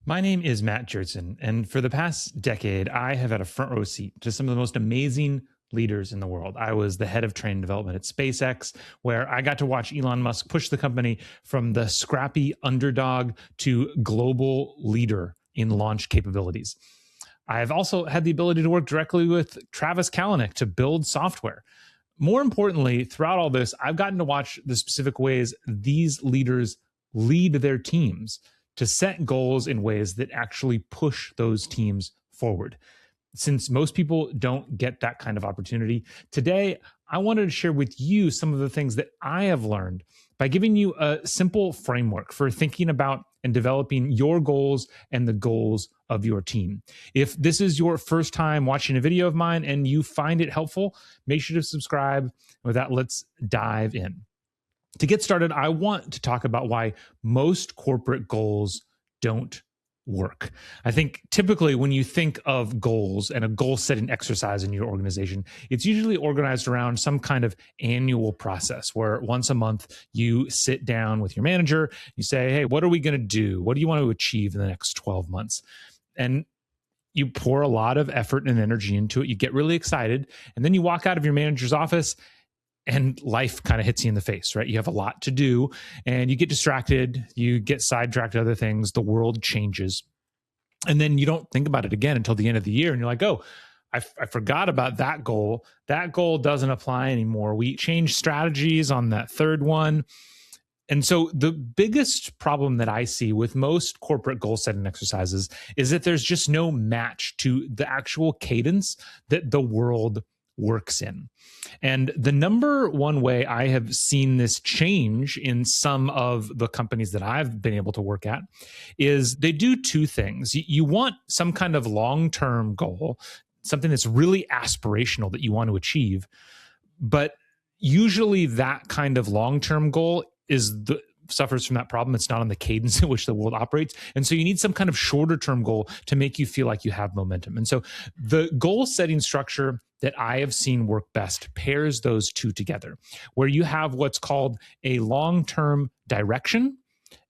My name is Matt Jertson, and for the past decade, I have had a front row seat to some of the most amazing leaders in the world. I was the head of training development at SpaceX, where I got to watch Elon Musk push the company from the scrappy underdog to global leader in launch capabilities. I've also had the ability to work directly with Travis Kalanick to build software. More importantly, throughout all this, I've gotten to watch the specific ways these leaders lead their teams to set goals in ways that actually push those teams forward. Since most people don't get that kind of opportunity, today I wanted to share with you some of the things that I have learned by giving you a simple framework for thinking about and developing your goals and the goals of your team. If this is your first time watching a video of mine and you find it helpful, make sure to subscribe. With that, let's dive in. To get started, I want to talk about why most corporate goals don't work. I think typically when you think of goals and a goal setting exercise in your organization, it's usually organized around some kind of annual process where once a month you sit down with your manager, you say, hey, what are we going to do? What do you want to achieve in the next 12 months? And you pour a lot of effort and energy into it. You get really excited, and then you walk out of your manager's office and life kind of hits you in the face, right? You have a lot to do and you get distracted, you get sidetracked to other things, the world changes. And then you don't think about it again until the end of the year. And you're like, oh, I forgot about that goal. That goal doesn't apply anymore. We changed strategies on that third one. And so the biggest problem that I see with most corporate goal setting exercises is that there's just no match to the actual cadence that the world works in. And the number one way I have seen this change in some of the companies that I've been able to work at is they do two things. You want some kind of long-term goal, something that's really aspirational that you want to achieve, but usually that kind of long-term goal suffers from that problem. It's not on the cadence in which the world operates. And so you need some kind of shorter term goal to make you feel like you have momentum. And so the goal setting structure that I have seen work best pairs those two together, where you have what's called a long-term direction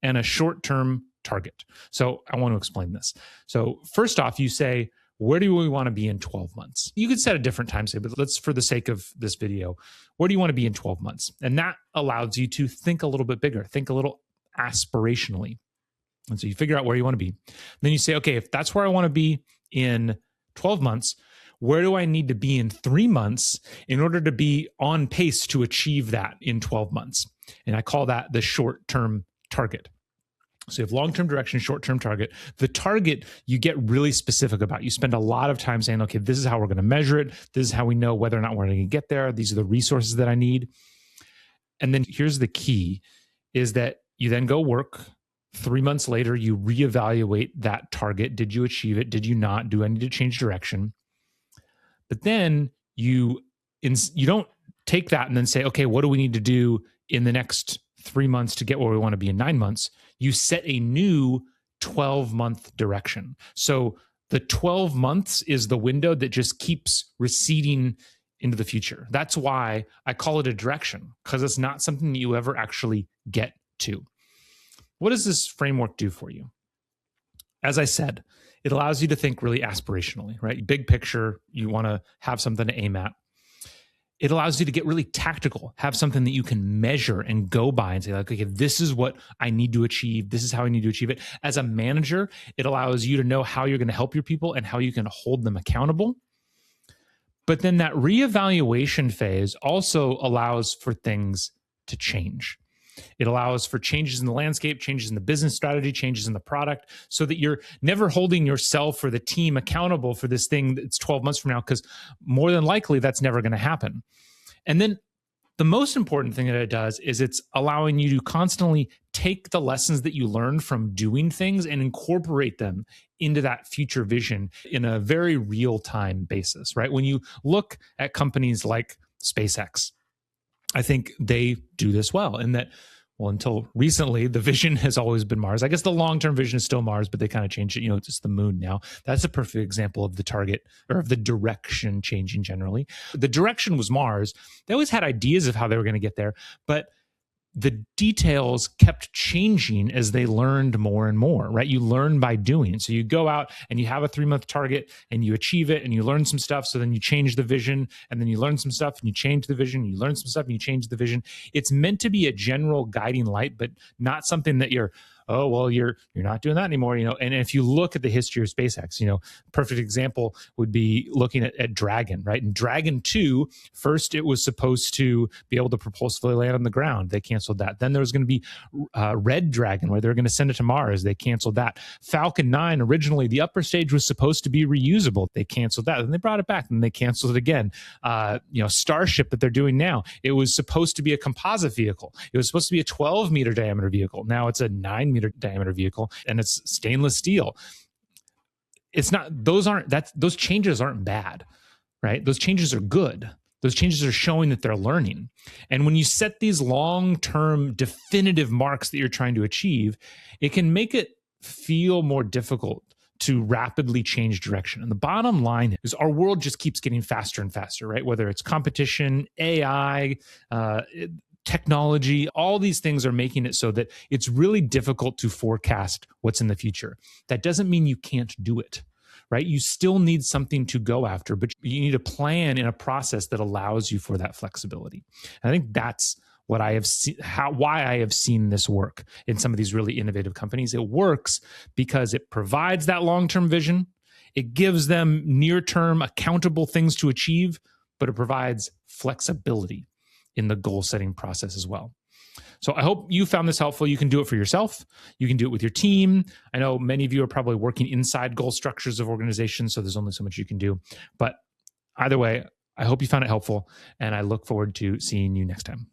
and a short-term target. So I want to explain this. So first off, you say, where do we want to be in 12 months? You could set a different time, but let's, for the sake of this video, where do you want to be in 12 months? And that allows you to think a little bit bigger, think a little aspirationally. And so you figure out where you want to be. Then you say, okay, if that's where I want to be in 12 months, where do I need to be in 3 months in order to be on pace to achieve that in 12 months? And I call that the short-term target. So you have long-term direction, short-term target. The target you get really specific about. You spend a lot of time saying, okay, this is how we're going to measure it. This is how we know whether or not we're going to get there. These are the resources that I need. And then here's the key, is that you then go work. 3 months later, you reevaluate that target. Did you achieve it? Did you not? Do I need to change direction? But then you don't take that and then say, okay, what do we need to do in the next 3 months to get where we want to be in 9 months? You set a new 12-month direction. So the 12 months is the window that just keeps receding into the future. That's why I call it a direction, because it's not something that you ever actually get to. What does this framework do for you? As I said, it allows you to think really aspirationally, right? Big picture, you want to have something to aim at. It allows you to get really tactical, have something that you can measure and go by and say, like, okay, this is what I need to achieve. This is how I need to achieve it. As a manager, it allows you to know how you're going to help your people and how you can hold them accountable. But then that reevaluation phase also allows for things to change. It allows for changes in the landscape, changes in the business strategy, changes in the product, so that you're never holding yourself or the team accountable for this thing that's 12 months from now, because more than likely that's never going to happen. And then the most important thing that it does is it's allowing you to constantly take the lessons that you learned from doing things and incorporate them into that future vision in a very real-time basis, right? When you look at companies like SpaceX, I think they do this well in that, well, until recently, the vision has always been Mars. I guess the long-term vision is still Mars, but they kind of changed it. It's the moon now. That's a perfect example of the target or of the direction changing generally. The direction was Mars. They always had ideas of how they were going to get there, but the details kept changing as they learned more and more, right? You learn by doing. So you go out and you have a 3-month target and you achieve it and you learn some stuff. So then you change the vision and then you learn some stuff and you change the vision. You learn some stuff and you change the vision. It's meant to be a general guiding light, but not something that you're, oh, well, you're not doing that anymore, And if you look at the history of SpaceX, perfect example would be looking at Dragon, right? In Dragon 2, first it was supposed to be able to propulsively land on the ground. They canceled that. Then there was going to be Red Dragon, where they were going to send it to Mars. They canceled that. Falcon 9, originally, the upper stage was supposed to be reusable. They canceled that. Then they brought it back, and they canceled it again. Starship that they're doing now, it was supposed to be a composite vehicle. It was supposed to be a 12-meter diameter vehicle. Now it's a 9-meter diameter vehicle, and it's stainless steel. It's not, those changes aren't bad, right? Those changes are good. Those changes are showing that they're learning. And when you set these long-term definitive marks that you're trying to achieve, it can make it feel more difficult to rapidly change direction. And the bottom line is our world just keeps getting faster and faster, right? Whether it's competition, AI, technology, all these things are making it so that it's really difficult to forecast what's in the future. That doesn't mean you can't do it, right? You still need something to go after, but you need a plan in a process that allows you for that flexibility. And I think that's what I have seen, why I have seen this work in some of these really innovative companies. It works because it provides that long-term vision. It gives them near-term accountable things to achieve, but it provides flexibility in the goal-setting process as well. So I hope you found this helpful. You can do it for yourself. You can do it with your team. I know many of you are probably working inside goal structures of organizations, so there's only so much you can do. But either way, I hope you found it helpful, and I look forward to seeing you next time.